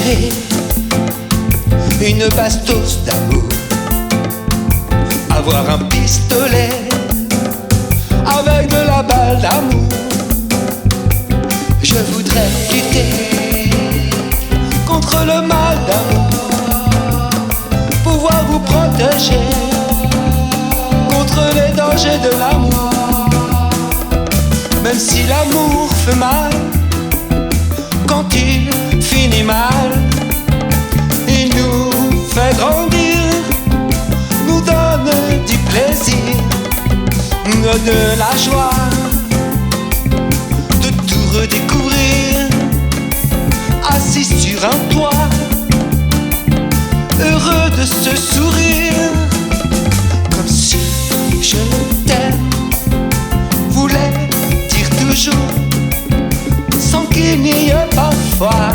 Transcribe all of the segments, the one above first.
tirer une bastos d'amour, avoir un pistolet avec de la balle d'amour. Je voudrais lutter contre le mal d'amour, pouvoir vous protéger contre les dangers de l'amour. Même si l'amour fait mal, quand il finit mal, il nous fait grandir, nous donne du plaisir, de la joie de tout redécouvrir, assis sur un toit, heureux de ce sourire, comme si je t'aime voulait dire toujours, sans qu'il n'y ait parfois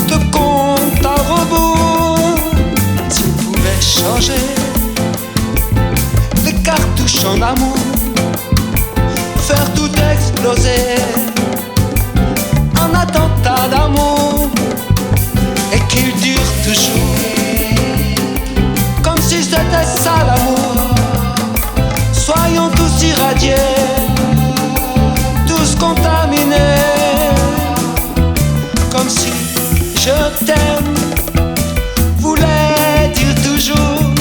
de compte à rebours. Si on pouvait changer les cartouches en amour, faire tout exploser, un attentat d'amour, et qu'il dure toujours, comme si c'était ça l'amour. Soyons tous irradiés, tous contaminés, comme si je t'aime voulait dire toujours,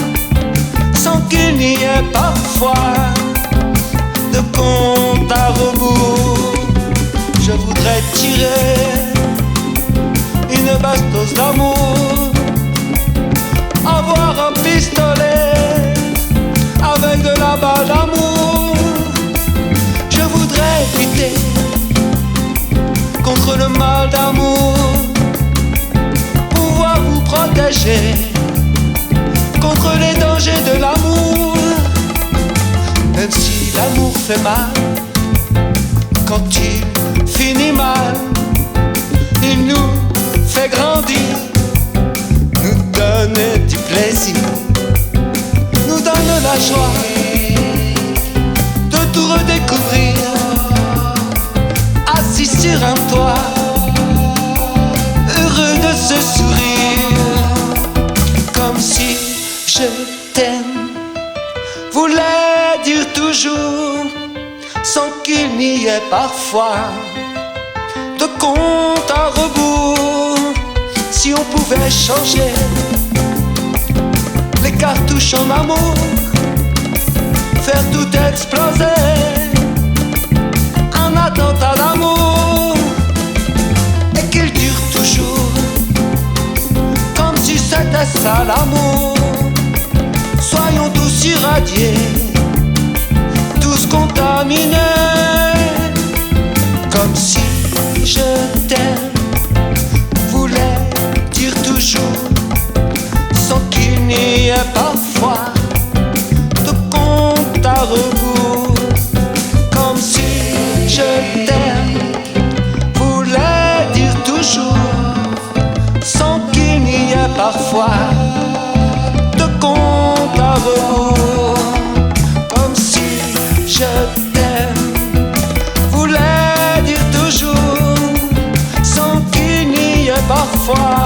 sans qu'il n'y ait parfois de compte à rebours. Je voudrais tirer une bastos d'amour, avoir un pistolet avec de la balle d'amour. Je voudrais lutter contre le mal d'amour, pouvoir vous protéger contre les dangers de l'amour. Même si l'amour fait mal, quand il finit mal, il nous fait grandir, nous donne du plaisir, nous donne la joie de tout redécouvrir, assis sur un toit, heureux de ce sourire, comme si je t'aime voulait dire toujours, sans qu'il n'y ait parfois de compte à rebours. Si on pouvait changer les cartouches en amour, faire tout exploser, un attentat d'amour, et qu'il dure toujours, comme si c'était ça l'amour. Soyons tous irradiés, tous contaminés, comme si je t'aime voulait dire toujours, sans qu'il n'y ait parfois de compte à rebours. Comme si je t'aime voulait dire toujours, sans qu'il n'y ait parfois de compte à rebours. Comme si je t'aime voulait dire toujours, sans qu'il n'y ait parfois